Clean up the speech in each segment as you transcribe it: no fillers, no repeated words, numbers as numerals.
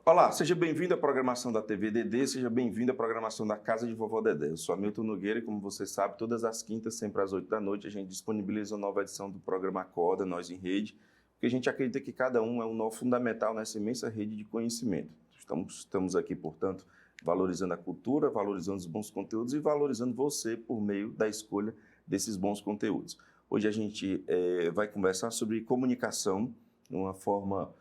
Olá, seja bem-vindo à programação da TV Dedê, seja bem-vindo à programação da Casa de Vovó Dedé. Eu sou Hamilton Nogueira e, como você sabe, todas as quintas, sempre às 8 da noite, a gente disponibiliza uma nova edição do programa Acorda, Nós em Rede, porque a gente acredita que cada um é um nó fundamental nessa imensa rede de conhecimento. Estamos aqui, portanto, valorizando a cultura, valorizando os bons conteúdos e valorizando você por meio da escolha desses bons conteúdos. Hoje a gente vai conversar sobre comunicação de uma forma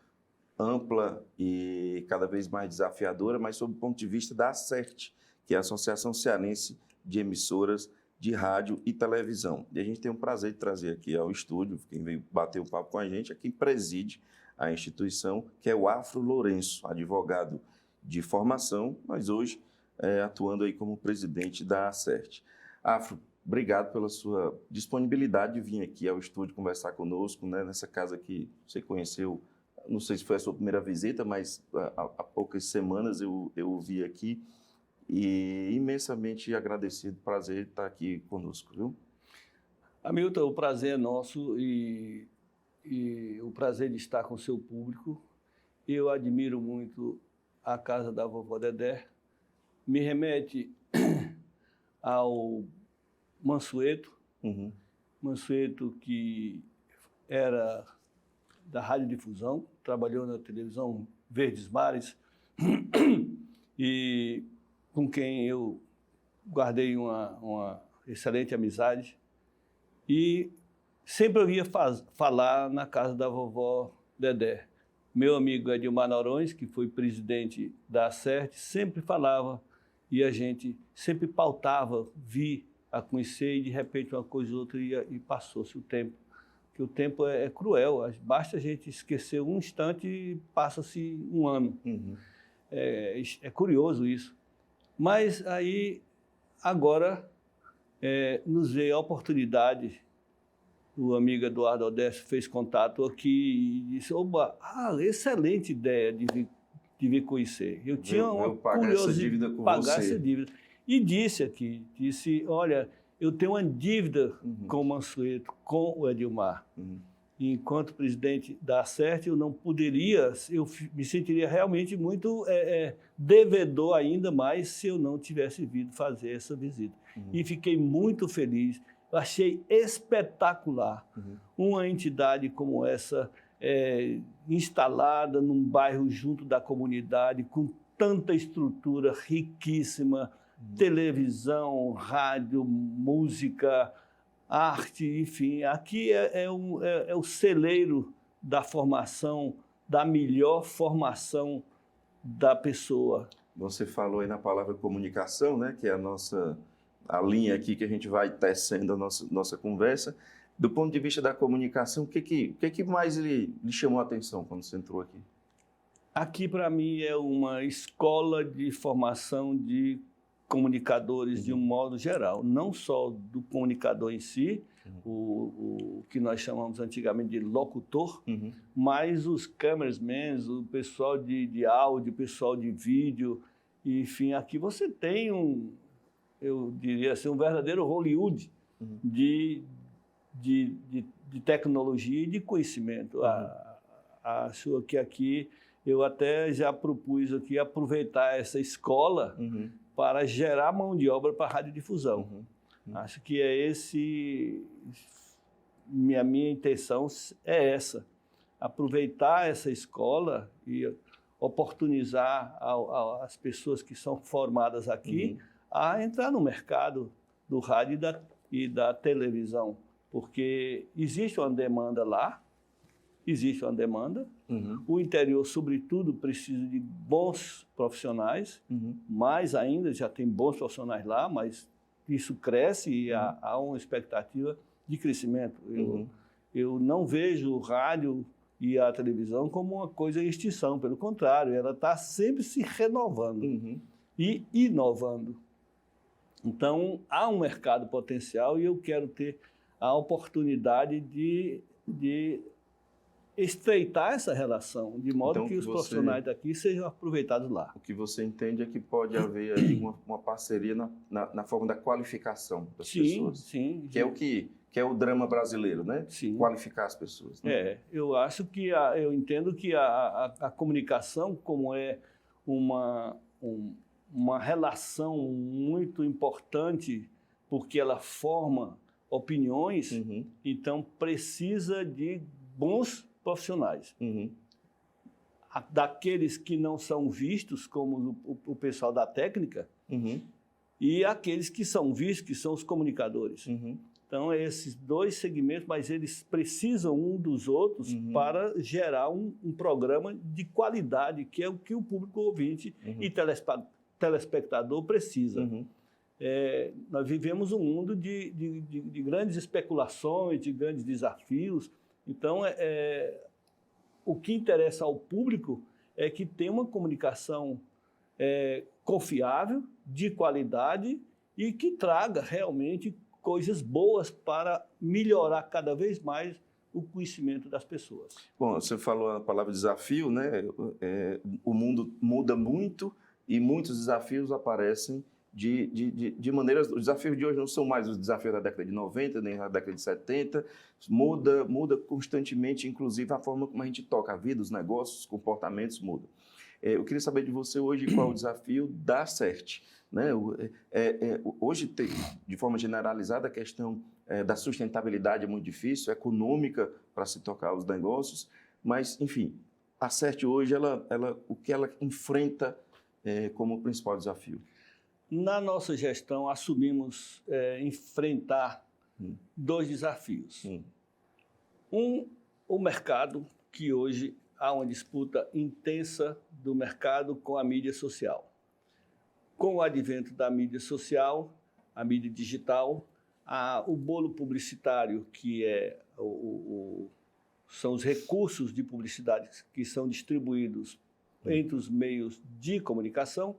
ampla e cada vez mais desafiadora, mas sob o ponto de vista da ACERT, que é a Associação Cearense de Emissoras de Rádio e Televisão. E a gente tem o prazer de trazer aqui ao estúdio, quem veio bater um papo com a gente, quem preside a instituição, que é o Afro Lourenço, advogado de formação, mas hoje atuando aí como presidente da ACERT. Afro, obrigado pela sua disponibilidade de vir aqui ao estúdio conversar conosco, né, nessa casa que você conheceu. Não sei se foi a sua primeira visita, mas há poucas semanas eu vi aqui e imensamente agradecido, prazer estar aqui conosco, viu? Hamilton, o prazer é nosso e o prazer de estar com o seu público. Eu admiro muito a Casa da Vovó Dedé. Me remete ao Mansueto, Mansueto que era da Radiodifusão, trabalhou na televisão Verdes Mares e com quem eu guardei uma excelente amizade e sempre ouvia falar na casa da vovó Dedé. Meu amigo Edilmar Noronha, que foi presidente da ACERT, sempre falava e a gente sempre pautava, vi a conhecer e de repente uma coisa ou outra e passou-se o tempo. Que o tempo é cruel, basta a gente esquecer um instante e passa-se um ano. É curioso isso. Mas aí, agora, nos veio a oportunidade, o amigo Eduardo Odécio fez contato aqui e disse, oba, excelente ideia de vir conhecer. Eu tinha uma curiosidade de pagar essa dívida. E disse, olha, eu tenho uma dívida com o Mansueto, com o Edilmar. E enquanto presidente da ACERT, eu não poderia, eu me sentiria realmente muito devedor ainda mais se eu não tivesse vindo fazer essa visita. E fiquei muito feliz, eu achei espetacular uma entidade como essa, instalada num bairro junto da comunidade, com tanta estrutura riquíssima, televisão, rádio, música, arte, enfim. Aqui é o celeiro da formação, da melhor formação da pessoa. Você falou aí na palavra comunicação, né, que é a linha aqui que a gente vai tecendo a nossa conversa. Do ponto de vista da comunicação, o que mais lhe chamou a atenção quando você entrou aqui? Aqui, para mim, é uma escola de formação de comunicadores de um modo geral, não só do comunicador em si, o que nós chamamos antigamente de locutor, mas os cameramen, o pessoal de áudio, o pessoal de vídeo, enfim, aqui você tem eu diria assim, um verdadeiro Hollywood de tecnologia e de conhecimento. Acho que aqui eu até já propus aqui aproveitar essa escola para gerar mão de obra para a radiodifusão. Acho que minha intenção é essa, aproveitar essa escola e oportunizar as pessoas que são formadas aqui a entrar no mercado do rádio e da televisão, porque existe uma demanda lá, o interior, sobretudo, precisa de bons profissionais, mais ainda, já tem bons profissionais lá, mas isso cresce e há uma expectativa de crescimento. Eu não vejo o rádio e a televisão como uma coisa em extinção, pelo contrário, ela está sempre se renovando e inovando. Então, há um mercado potencial e eu quero ter a oportunidade de estreitar essa relação, de modo que os profissionais daqui sejam aproveitados lá. O que você entende é que pode haver aí uma parceria na forma da qualificação das pessoas. Sim. Que é o drama brasileiro, né? Sim. Qualificar as pessoas. Né? Eu acho que eu entendo que a comunicação, como é uma relação muito importante, porque ela forma opiniões, então precisa de bons profissionais. Daqueles que não são vistos, como o pessoal da técnica, e aqueles que são vistos, que são os comunicadores. Então, esses dois segmentos, mas eles precisam um dos outros para gerar um programa de qualidade, que é o que o público ouvinte e telespectador precisa. Nós vivemos um mundo de grandes especulações, de grandes desafios. Então, o que interessa ao público é que tenha uma comunicação confiável, de qualidade e que traga realmente coisas boas para melhorar cada vez mais o conhecimento das pessoas. Bom, você falou a palavra desafio, né? O mundo muda muito e muitos desafios aparecem de maneiras... Os desafios de hoje não são mais os desafios da década de 90, nem da década de 70. Muda constantemente, inclusive, a forma como a gente toca a vida, os negócios, os comportamentos mudam. Eu queria saber de você hoje qual é o desafio da CERT. Né? Hoje, de forma generalizada, a questão da sustentabilidade é muito difícil, econômica para se tocar os negócios, mas, enfim, a CERT hoje, o que ela enfrenta como principal desafio? Na nossa gestão, assumimos enfrentar dois desafios. O mercado, que hoje há uma disputa intensa do mercado com a mídia social. Com o advento da mídia social, a mídia digital, o bolo publicitário, que são os recursos de publicidade que são distribuídos entre os meios de comunicação,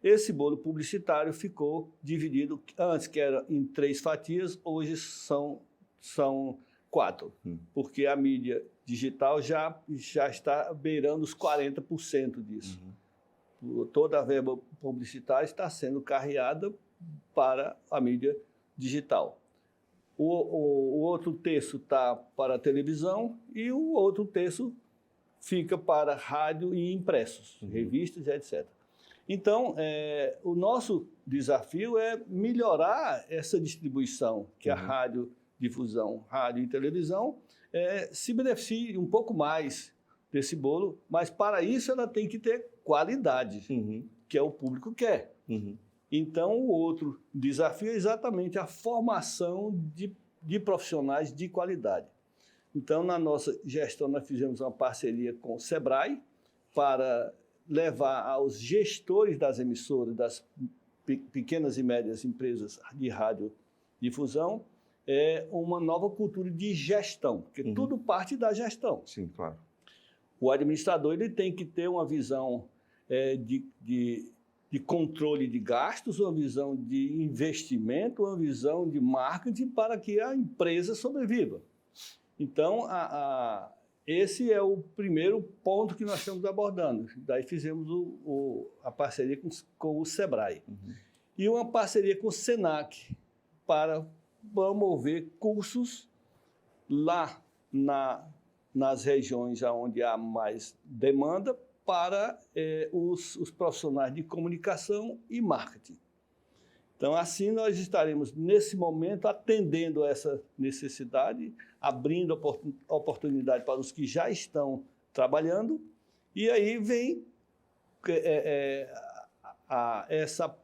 esse bolo publicitário ficou dividido, antes que era em 3 fatias, hoje são 4, porque a mídia digital já está beirando os 40% disso. Toda a verba publicitária está sendo carreada para a mídia digital. O outro terço está para a televisão e o outro terço fica para rádio e impressos, revistas, etc. Então, o nosso desafio é melhorar essa distribuição, que a radiodifusão, rádio e televisão, se beneficie um pouco mais desse bolo, mas para isso ela tem que ter qualidade, que é o público quer. Então, o outro desafio é exatamente a formação de profissionais de qualidade. Então, na nossa gestão, nós fizemos uma parceria com o Sebrae para levar aos gestores das emissoras, das pequenas e médias empresas de radiodifusão, uma nova cultura de gestão, porque tudo parte da gestão. Sim, claro. O administrador ele tem que ter uma visão de controle de gastos, uma visão de investimento, uma visão de marketing para que a empresa sobreviva. Então, esse é o primeiro ponto que nós estamos abordando. Daí fizemos a parceria com o Sebrae. E uma parceria com o Senac para promover cursos lá nas regiões onde há mais demanda para os profissionais de comunicação e marketing. Então, assim, nós estaremos, nesse momento, atendendo a essa necessidade, abrindo oportunidade para os que já estão trabalhando, e aí vem essa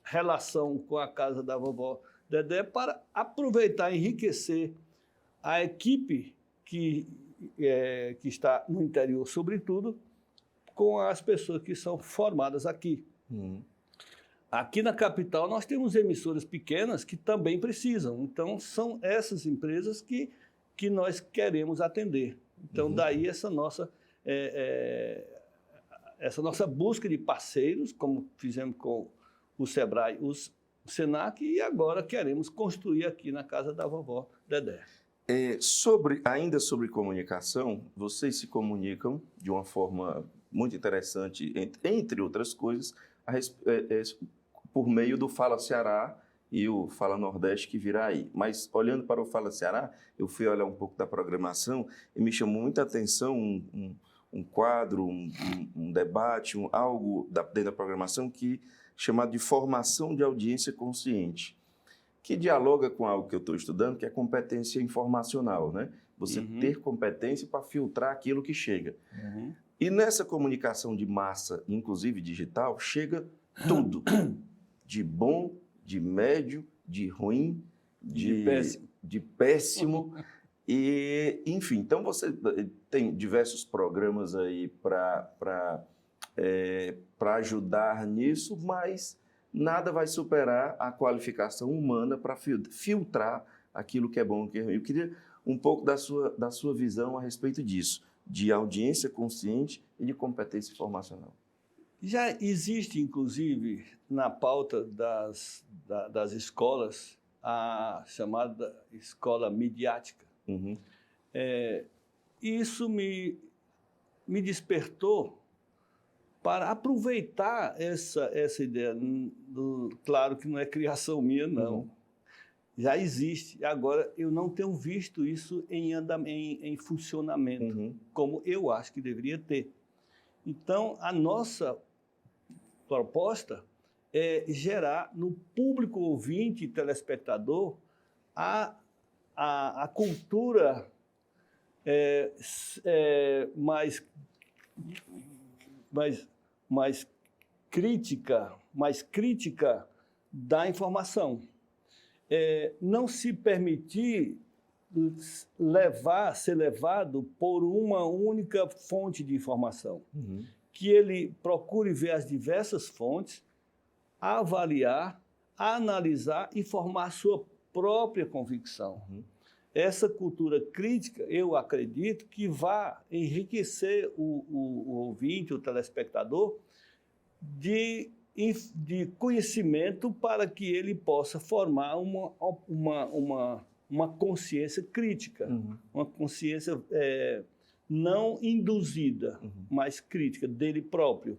relação com a Casa da Vovó Dedé para aproveitar e enriquecer a equipe que está no interior, sobretudo, com as pessoas que são formadas aqui. Aqui na capital nós temos emissoras pequenas que também precisam. Então, são essas empresas que nós queremos atender. Então, daí essa nossa busca de parceiros, como fizemos com o Sebrae, o Senac, e agora queremos construir aqui na Casa da Vovó Dedé. Ainda sobre comunicação, vocês se comunicam de uma forma muito interessante, entre outras coisas, por meio do Fala Ceará e o Fala Nordeste que virá aí. Mas, olhando para o Fala Ceará, eu fui olhar um pouco da programação e me chamou muita atenção um quadro, um debate, algo dentro da programação chamado de formação de audiência consciente, que dialoga com algo que eu estou estudando, que é competência informacional, né? Você ter competência para filtrar aquilo que chega. E nessa comunicação de massa, inclusive digital, chega tudo, de bom, de médio, de ruim, de péssimo. E, enfim, então você tem diversos programas aí para ajudar nisso, mas nada vai superar a qualificação humana para filtrar aquilo que é bom e que é ruim. Eu queria um pouco da sua visão a respeito disso, de audiência consciente e de competência informacional. Já existe, inclusive, na pauta das escolas, a chamada escola midiática. Isso me despertou para aproveitar essa ideia. Claro que não é criação minha, não. Já existe. Agora, eu não tenho visto isso em funcionamento, como eu acho que deveria ter. Então, a nossa proposta é gerar no público ouvinte e telespectador a cultura mais crítica da informação. Não se permitir ser levado por uma única fonte de informação. Que ele procure ver as diversas fontes, avaliar, analisar e formar a sua própria convicção. Essa cultura crítica, eu acredito, que vai enriquecer o ouvinte, o telespectador, de conhecimento para que ele possa formar uma consciência crítica, uma consciência não induzida, mas crítica dele próprio.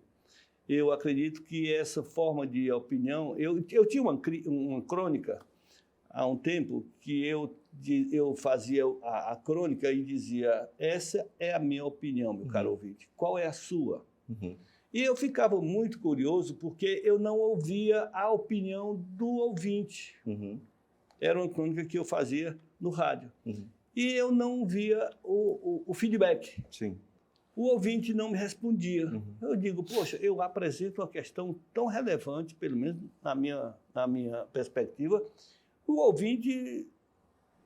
Eu acredito que essa forma de opinião... Eu tinha uma crônica há um tempo que eu fazia a crônica e dizia: essa é a minha opinião, meu caro ouvinte, qual é a sua? E eu ficava muito curioso porque eu não ouvia a opinião do ouvinte. Era uma crônica que eu fazia no rádio. E eu não via o feedback. Sim. O ouvinte não me respondia. Eu digo, poxa, eu apresento uma questão tão relevante, pelo menos na minha perspectiva, o ouvinte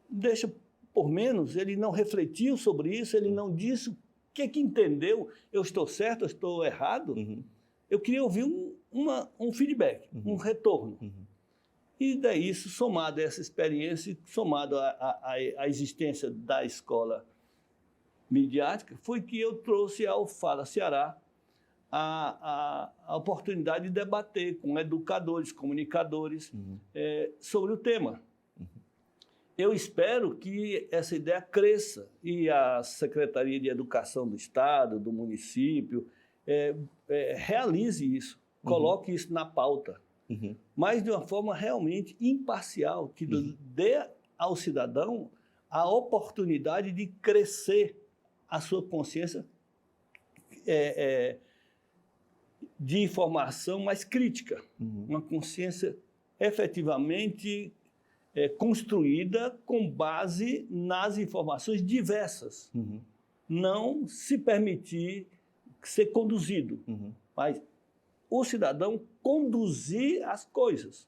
deixa por menos, ele não refletiu sobre isso, ele não disse o que entendeu, eu estou certo, eu estou errado. Eu queria ouvir um feedback, um retorno. E daí isso, somado a essa experiência, somado à existência da escola midiática, foi que eu trouxe ao Fala Ceará a oportunidade de debater com educadores, comunicadores, sobre o tema. Eu espero que essa ideia cresça e a Secretaria de Educação do Estado, do município, realize isso, coloque isso na pauta, mas de uma forma realmente imparcial, que dê ao cidadão a oportunidade de crescer a sua consciência de informação mais crítica, uma consciência efetivamente construída com base nas informações diversas. Não se permitir ser conduzido, mas o cidadão conduzir as coisas.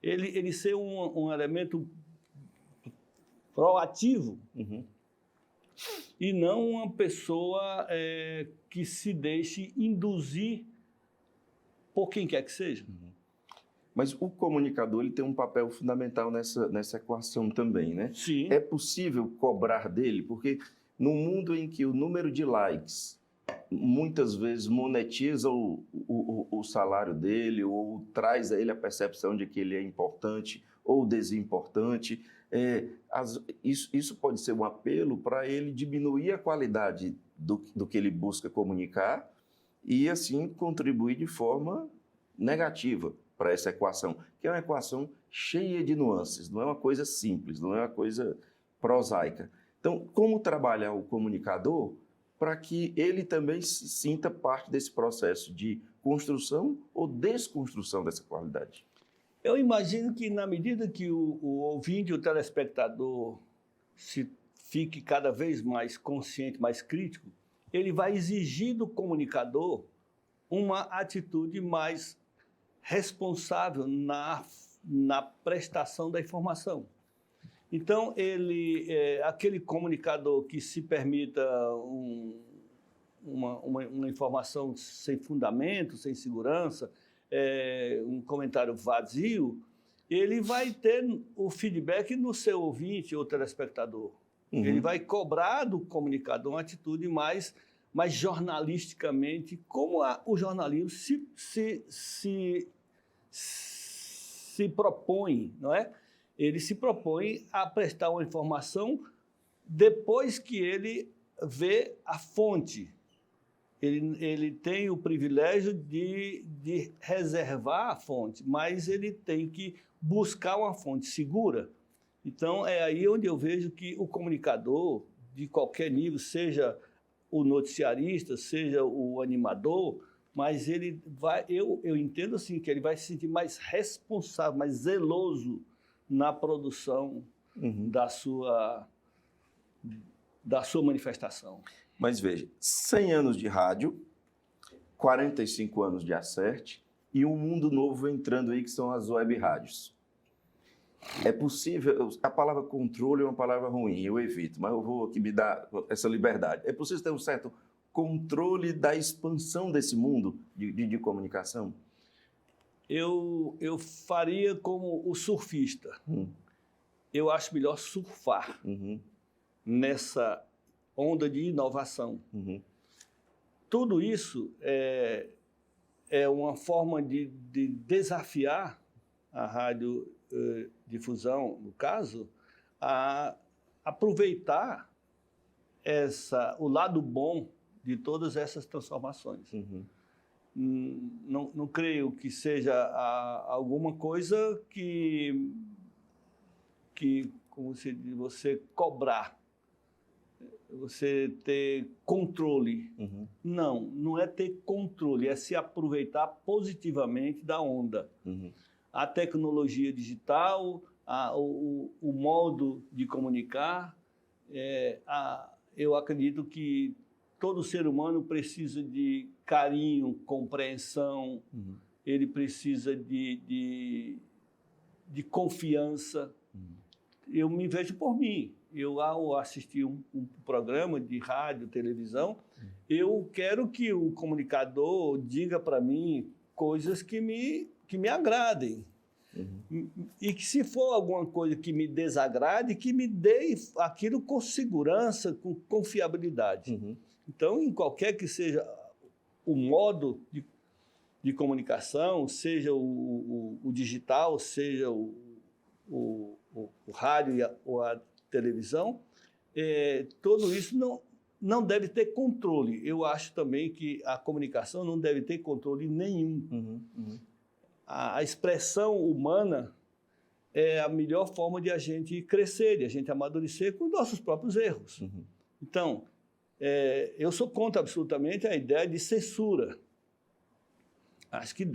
Ele ser um elemento proativo e não uma pessoa que se deixe induzir por quem quer que seja. Mas o comunicador ele tem um papel fundamental nessa equação também, né? Sim. É possível cobrar dele, porque no mundo em que o número de likes muitas vezes monetiza o salário dele ou traz a ele a percepção de que ele é importante ou desimportante, isso pode ser um apelo para ele diminuir a qualidade do que ele busca comunicar e, assim, contribuir de forma negativa para essa equação, que é uma equação cheia de nuances, não é uma coisa simples, não é uma coisa prosaica. Então, como trabalhar o comunicador para que ele também se sinta parte desse processo de construção ou desconstrução dessa qualidade? Eu imagino que, na medida que o ouvinte, o telespectador, fique cada vez mais consciente, mais crítico, ele vai exigir do comunicador uma atitude mais responsável na prestação da informação. Então, aquele comunicador que se permita uma informação sem fundamento, sem segurança, um comentário vazio, ele vai ter o feedback no seu ouvinte ou telespectador. Uhum. Ele vai cobrar do comunicador uma atitude mais jornalisticamente, como o jornalismo se propõe, não é? Ele se propõe a prestar uma informação depois que ele vê a fonte. Ele tem o privilégio de reservar a fonte, mas ele tem que buscar uma fonte segura. Então, é aí onde eu vejo que o comunicador, de qualquer nível, seja o noticiarista, seja o animador, mas ele vai, eu entendo assim, que ele vai se sentir mais responsável, mais zeloso na produção da sua manifestação. Mas veja, 100 anos de rádio, 45 anos de Acerte e um mundo novo entrando aí, que são as web rádios. É possível, a palavra controle é uma palavra ruim, eu evito, mas eu vou aqui me dar essa liberdade. É possível ter um certo controle da expansão desse mundo de comunicação? Eu faria como o surfista. Eu acho melhor surfar nessa onda de inovação. Tudo isso é uma forma de desafiar a radiodifusão, no caso, a aproveitar o lado bom de todas essas transformações. Não creio que seja alguma coisa que como se diz, você cobrar, você ter controle. Não é ter controle, é se aproveitar positivamente da onda. A tecnologia digital, o modo de comunicar, eu acredito que todo ser humano precisa de carinho, compreensão, ele precisa de confiança. Eu me vejo por mim. Eu, ao assistir um programa de rádio, televisão, eu quero que o comunicador diga para mim coisas que me agradem. E que, se for alguma coisa que me desagrade, que me dê aquilo com segurança, com confiabilidade. Então, em qualquer que seja o modo de comunicação, seja o digital, seja o rádio ou a televisão, tudo isso não deve ter controle. Eu acho também que a comunicação não deve ter controle nenhum. A expressão humana é a melhor forma de a gente crescer, de a gente amadurecer com os nossos próprios erros. Então, eu sou contra absolutamente a ideia de censura. Acho que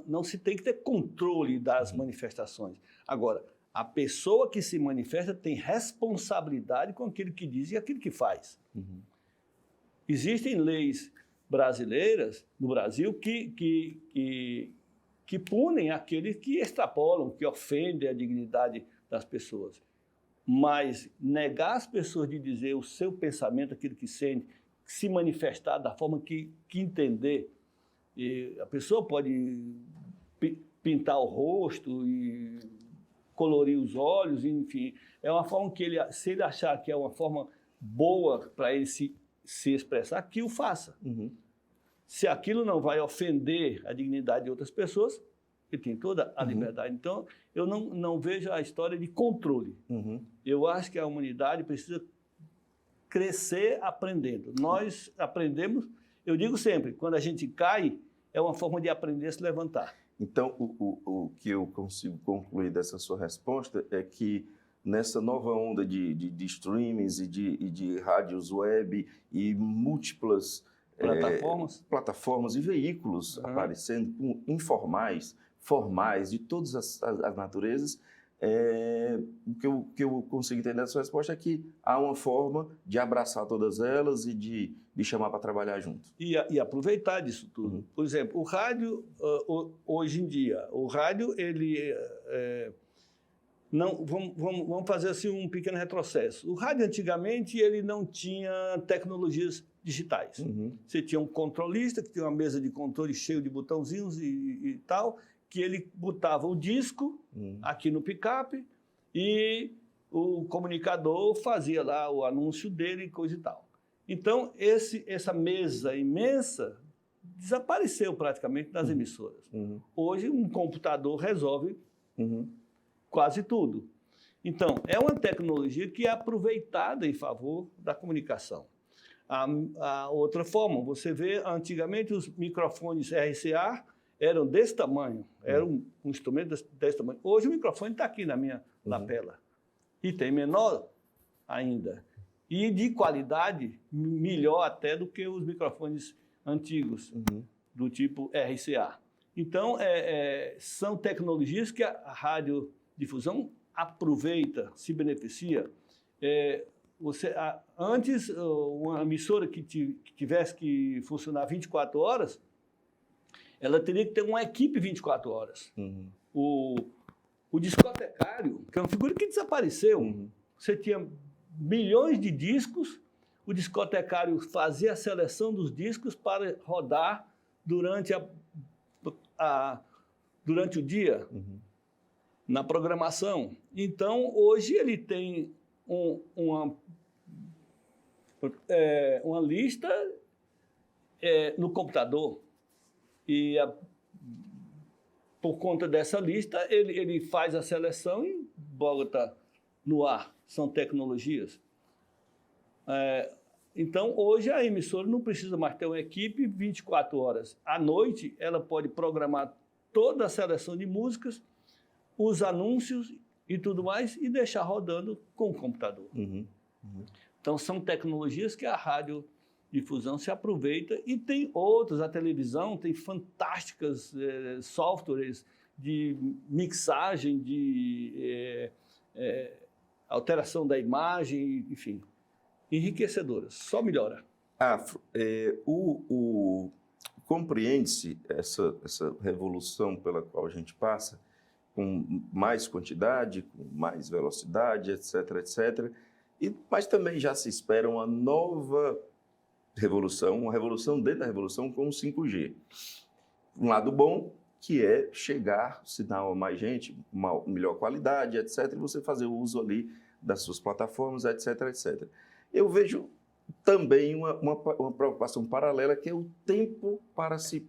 não se tem que ter controle das manifestações. Agora, a pessoa que se manifesta tem responsabilidade com aquilo que diz e aquilo que faz. Existem leis brasileiras, no Brasil, que punem aqueles que extrapolam, que ofendem a dignidade das pessoas. Mas negar as pessoas de dizer o seu pensamento, aquilo que sente, se manifestar da forma que entender. E a pessoa pode pintar o rosto e colorir os olhos, enfim. É uma forma que se ele achar que é uma forma boa para ele se expressar, que o faça. Se aquilo não vai ofender a dignidade de outras pessoas, ele tem toda a liberdade. Então, eu não vejo a história de controle. Eu acho que a humanidade precisa crescer aprendendo. Nós aprendemos, eu digo sempre, quando a gente cai, é uma forma de aprender a se levantar. Então, o que eu consigo concluir dessa sua resposta é que nessa nova onda de streamings e de rádios web e múltiplas plataformas e veículos aparecendo, informais, formais, de todas as naturezas, o que eu consigo entender da sua resposta é que há uma forma de abraçar todas elas e de chamar para trabalhar junto. E aproveitar disso tudo. Por exemplo, o rádio, hoje em dia, o rádio, ele... Não, vamos fazer assim um pequeno retrocesso. O rádio, antigamente, ele não tinha tecnologias digitais. Você tinha um controlista, que tinha uma mesa de controle cheio de botãozinhos e tal, que ele botava o disco aqui no picape e o comunicador fazia lá o anúncio dele e coisa e tal. Então, essa mesa imensa desapareceu praticamente das emissoras. Hoje, um computador resolve quase tudo. Então, é uma tecnologia que é aproveitada em favor da comunicação. A outra forma, você vê, antigamente os microfones RCA eram desse tamanho, era um instrumento desse tamanho. Hoje o microfone está aqui na minha lapela. E tem menor ainda. E de qualidade melhor até do que os microfones antigos, do tipo RCA. Então, são tecnologias que a radiodifusão aproveita, se beneficia. Antes, uma emissora que tivesse que funcionar 24 horas, ela teria que ter uma equipe 24 horas. O discotecário, que é uma figura que desapareceu, você tinha milhões de discos, o discotecário fazia a seleção dos discos para rodar durante o dia, na programação. Então, hoje ele tem uma lista no computador e por conta dessa lista ele faz a seleção e bota no ar. São tecnologias. Então, hoje a emissora não precisa mais ter uma equipe 24 horas. À noite, ela pode programar toda a seleção de músicas, os anúncios e tudo mais e deixar rodando com o computador. Então, são tecnologias que a radiodifusão se aproveita e tem outras. A televisão tem fantásticas softwares de mixagem, de alteração da imagem, enfim, enriquecedoras, só melhora. Afro, compreende-se essa revolução pela qual a gente passa, com mais quantidade, com mais velocidade, etc., etc., mas também já se espera uma nova revolução, uma revolução dentro da revolução com o 5G. Um lado bom, que é chegar, sinal a mais gente, uma melhor qualidade, etc., e você fazer o uso ali das suas plataformas, etc., etc. Eu vejo também uma preocupação paralela, que é o tempo para se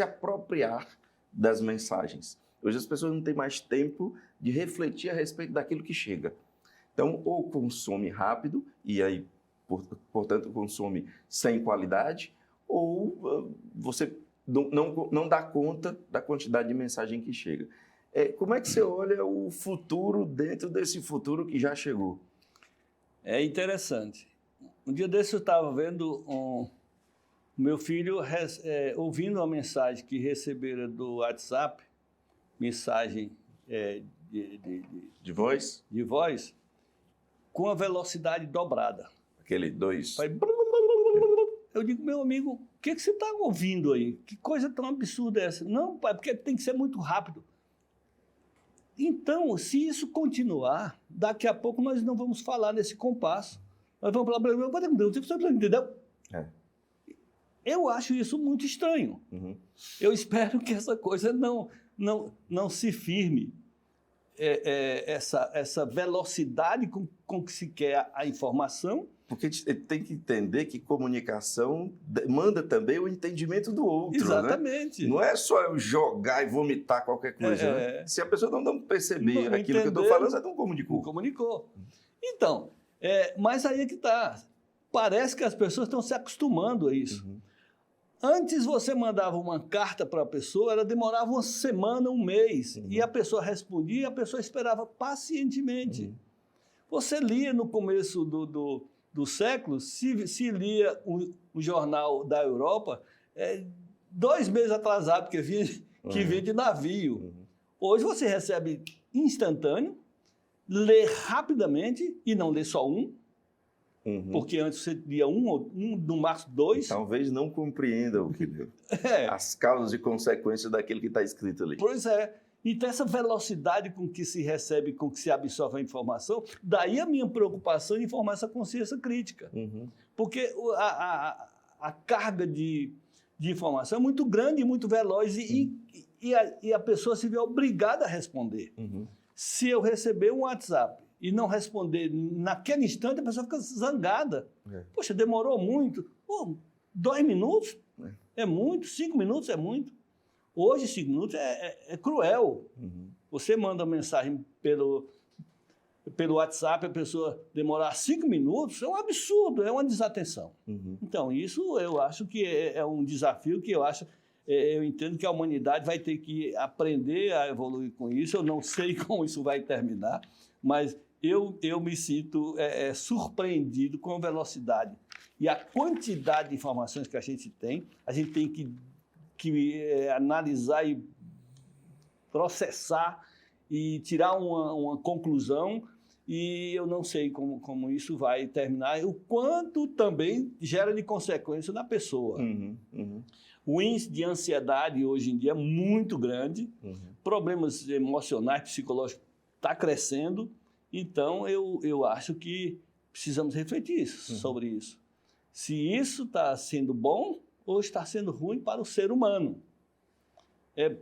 apropriar das mensagens. Hoje as pessoas não têm mais tempo de refletir a respeito daquilo que chega. Então, ou consome rápido, e aí, portanto, consome sem qualidade, ou você não dá conta da quantidade de mensagem que chega. Como é que você olha o futuro dentro desse futuro que já chegou? É interessante. Um dia desse eu estava vendo o meu filho ouvindo uma mensagem que recebera do WhatsApp, mensagem de voz? De voz, com a velocidade dobrada. Aquele 2. Eu digo, meu amigo, o que você está ouvindo aí? Que coisa tão absurda é essa? Não, pai, porque tem que ser muito rápido. Então, se isso continuar, daqui a pouco nós não vamos falar nesse compasso. Nós vamos falar, entendeu? Eu acho isso muito estranho. Eu espero que essa coisa não se firme. Essa velocidade com que se quer a informação. Porque tem que entender que comunicação demanda também o entendimento do outro. Exatamente. Né? Não é só eu jogar e vomitar qualquer coisa. Né? Se a pessoa não perceber aquilo que eu estou falando, você não comunicou. Não comunicou. Então, mas aí é que está. Parece que as pessoas estão se acostumando a isso. Antes você mandava uma carta para a pessoa, ela demorava uma semana, um mês, e a pessoa respondia, e a pessoa esperava pacientemente. Você lia no começo do século, se lia um jornal da Europa, 2 meses atrasado, que vinha de navio. Hoje você recebe instantâneo, lê rapidamente, e não lê só um, porque antes você lia um, no máximo 2. Talvez não compreenda o que leu. As causas e consequências daquilo que está escrito ali. Pois é. Então, essa velocidade com que se recebe, com que se absorve a informação, daí a minha preocupação em formar essa consciência crítica. Porque a carga de informação é muito grande e muito veloz, e a pessoa se vê obrigada a responder. Se eu receber um WhatsApp e não responder naquele instante, a pessoa fica zangada. Poxa, demorou muito. 2 minutos é muito, 5 minutos é muito. Hoje, 5 minutos é cruel. Você manda uma mensagem pelo WhatsApp, a pessoa demorar 5 minutos, é um absurdo, é uma desatenção. Então, isso eu acho que é um desafio que eu entendo que a humanidade vai ter que aprender a evoluir com isso. Eu não sei como isso vai terminar, mas eu me sinto surpreendido com a velocidade e a quantidade de informações que a gente tem que analisar e processar e tirar uma conclusão, e eu não sei como isso vai terminar e o quanto também gera de consequência na pessoa. O índice de ansiedade hoje em dia é muito grande, problemas emocionais, psicológicos, está crescendo, então eu acho que precisamos refletir sobre isso. Se isso está sendo bom ou está sendo ruim para o ser humano.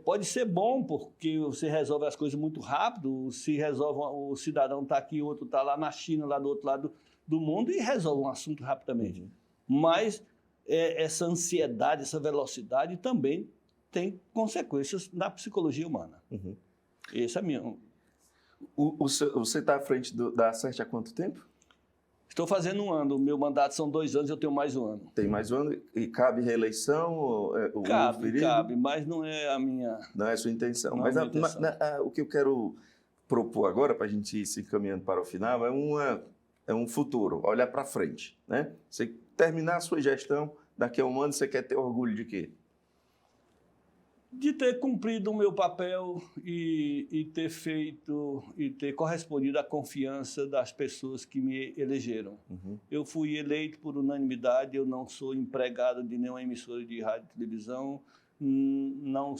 Pode ser bom porque você resolve as coisas muito rápido, o cidadão está aqui, o outro está lá na China, lá do outro lado do mundo, e resolve um assunto rapidamente. Mas essa ansiedade, essa velocidade também tem consequências na psicologia humana. Esse é meu. Você está à frente da ACERT há quanto tempo? Estou fazendo 1 ano. O meu mandato são 2 anos, eu tenho mais 1 ano. Tem mais 1 ano? E cabe reeleição? Cabe, mas não é a minha... Não é a sua intenção. Não mas é a minha intenção. O que eu quero propor agora, para a gente ir se encaminhando para o final, é um futuro, olhar para frente. Né? Você terminar a sua gestão, daqui a 1 ano você quer ter orgulho de quê? De ter cumprido o meu papel e ter correspondido à confiança das pessoas que me elegeram. Eu fui eleito por unanimidade, eu não sou empregado de nenhuma emissora de rádio e televisão, não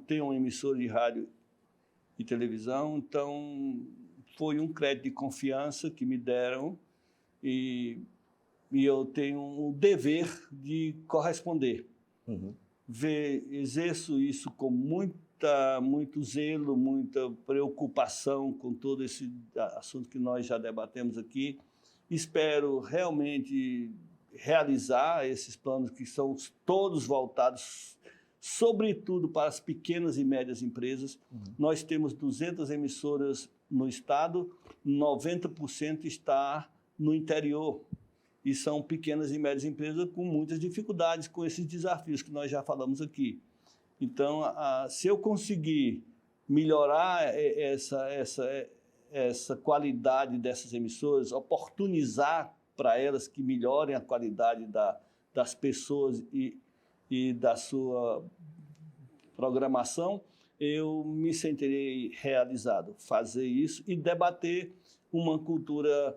tenho uma emissora de rádio e televisão, então foi um crédito de confiança que me deram e eu tenho o dever de corresponder. Exerço isso com muito zelo, muita preocupação com todo esse assunto que nós já debatemos aqui. Espero realmente realizar esses planos que são todos voltados, sobretudo, para as pequenas e médias empresas. Nós temos 200 emissoras no estado, 90% está no interior. E são pequenas e médias empresas com muitas dificuldades com esses desafios que nós já falamos aqui. Então, se eu conseguir melhorar essa qualidade dessas emissoras, oportunizar para elas que melhorem a qualidade das pessoas e da sua programação, eu me sentirei realizado. Fazer isso e debater uma cultura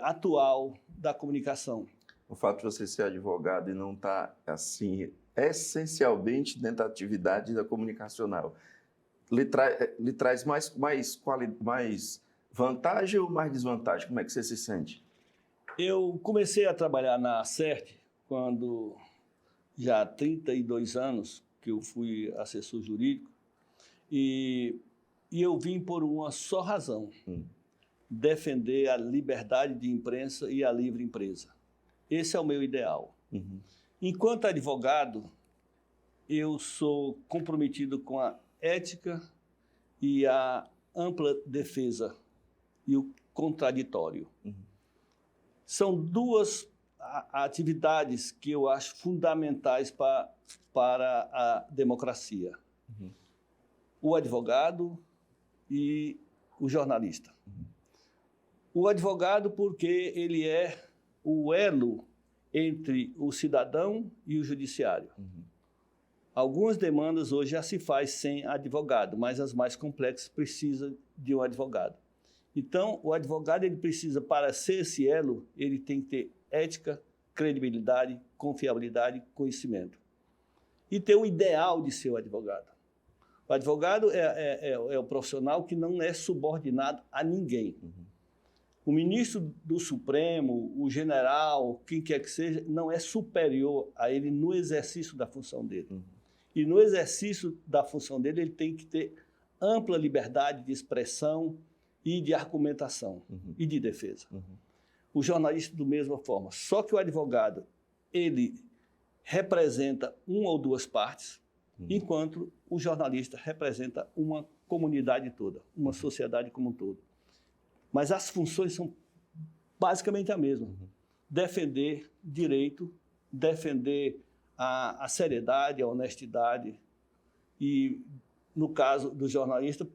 atual da comunicação. O fato de você ser advogado e não estar, assim, essencialmente dentro da atividade da comunicacional, lhe traz mais vantagem ou mais desvantagem? Como é que você se sente? Eu comecei a trabalhar na ACERT quando, já há 32 anos, que eu fui assessor jurídico, e eu vim por uma só razão. Defender a liberdade de imprensa e a livre empresa. Esse é o meu ideal. Enquanto advogado, eu sou comprometido com a ética e a ampla defesa e o contraditório. São duas atividades que eu acho fundamentais para a democracia. Uhum. O advogado e o jornalista. O advogado porque ele é o elo entre o cidadão e o judiciário. Uhum. Algumas demandas hoje já se faz sem advogado, mas as mais complexas precisam de um advogado. Então, o advogado ele precisa, para ser esse elo, ele tem que ter ética, credibilidade, confiabilidade, conhecimento. E ter o ideal de ser o advogado. O advogado é o profissional que não é subordinado a ninguém. Uhum. O ministro do Supremo, o general, quem quer que seja, não é superior a ele no exercício da função dele. Uhum. E no exercício da função dele, ele tem que ter ampla liberdade de expressão e de argumentação e de defesa. Uhum. O jornalista, da mesma forma. Só que o advogado, ele representa uma ou duas partes, enquanto o jornalista representa uma comunidade toda, uma sociedade como um todo. Mas as funções são basicamente a mesma. Defender direito, defender a seriedade, a honestidade e, no caso do jornalista,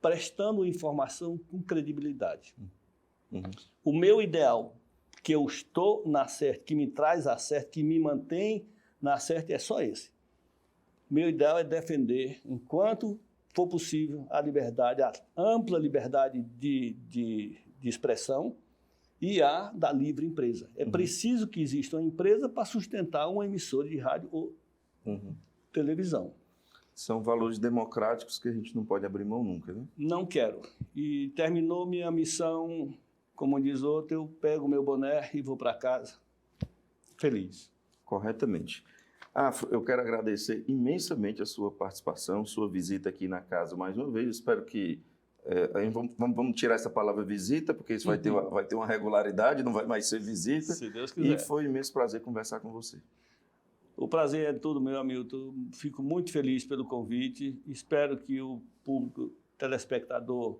prestando informação com credibilidade. Uhum. O meu ideal, que eu estou na certa, que me traz a certa, que me mantém na certa, é só esse. Meu ideal é defender, enquanto for possível, a liberdade, a ampla liberdade de expressão e a da livre empresa. É preciso que exista uma empresa para sustentar uma emissora de rádio ou televisão. São valores democráticos que a gente não pode abrir mão nunca, né? Não quero. E terminou minha missão, como diz outro, eu pego meu boné e vou para casa feliz. Corretamente. Afro, eu quero agradecer imensamente a sua participação, sua visita aqui na casa mais uma vez. Eu espero que... vamos tirar essa palavra visita, porque isso vai ter uma regularidade, não vai mais ser visita. Se Deus quiser. E foi um imenso prazer conversar com você. O prazer é todo meu, Hamilton. Fico muito feliz pelo convite. Espero que o público telespectador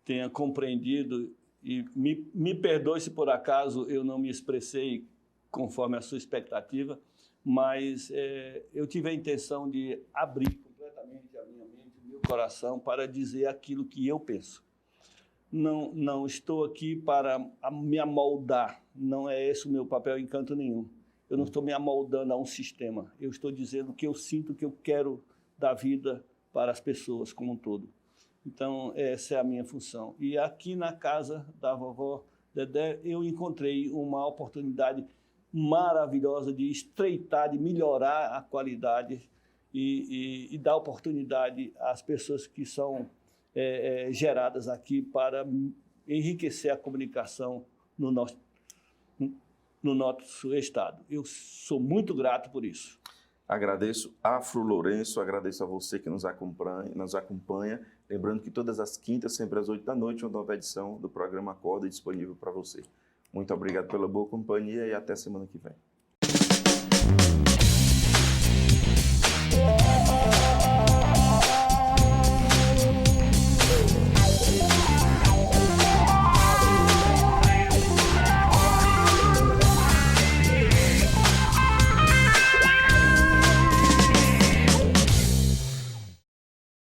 tenha compreendido e me perdoe se por acaso eu não me expressei conforme a sua expectativa, mas eu tive a intenção de abrir completamente a minha mente, o meu coração para dizer aquilo que eu penso. Não estou aqui para me amoldar, não é esse o meu papel em canto nenhum. Eu não estou me amoldando a um sistema. Eu estou dizendo o que eu sinto, o que eu quero da vida para as pessoas como um todo. Então, essa é a minha função. E aqui na casa da vovó Dedé, eu encontrei uma oportunidade maravilhosa de estreitar, de melhorar a qualidade e dar oportunidade às pessoas que são geradas aqui para enriquecer a comunicação no nosso estado. Eu sou muito grato por isso. Agradeço Afro Lourenço, agradeço a você que nos acompanha. Lembrando que todas as quintas, sempre às 8 da noite, uma nova edição do programa Acorda disponível para você. Muito obrigado pela boa companhia e até semana que vem.